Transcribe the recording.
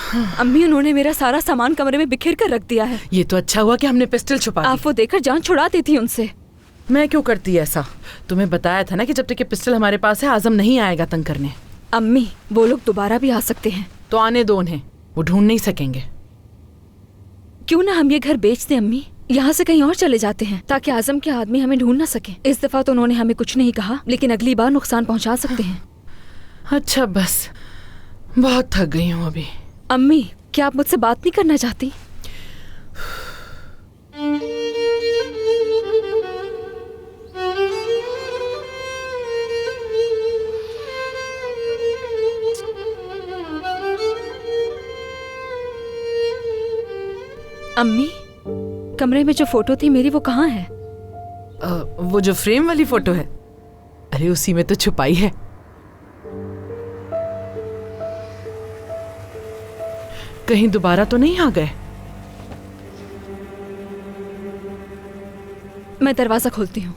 अम्मी, उन्होंने मेरा सारा सामान कमरे में बिखेर कर रख दिया है। ये तो अच्छा हुआ कि हमने पिस्टल छुपा दी। आप वो देकर जान छुड़ा देती उनसे। मैं क्यों करती ऐसा? तुम्हें बताया था ना कि जब तक ये पिस्टल हमारे पास है आजम नहीं आएगा तंग करने। अम्मी, वो लोग दोबारा भी आ सकते हैं। तो आने दो उन्हें, वो ढूंढ नहीं सकेंगे। क्यों ना हम ये घर बेच दें अम्मी, यहाँ से कहीं और चले जाते हैं ताकि आजम के आदमी हमें ढूंढ ना सके। इस दफा तो उन्होंने हमें कुछ नहीं कहा, लेकिन अगली बार नुकसान पहुँचा सकते हैं। अच्छा बस, बहुत थक गई हूँ अभी। अम्मी, क्या आप मुझसे बात नहीं करना चाहती? अम्मी, कमरे में जो फोटो थी मेरी, वो कहाँ है? वो जो फ्रेम वाली फोटो है, अरे उसी में तो छुपाई है। कहीं दोबारा तो नहीं आ गए? मैं दरवाजा खोलती हूँ।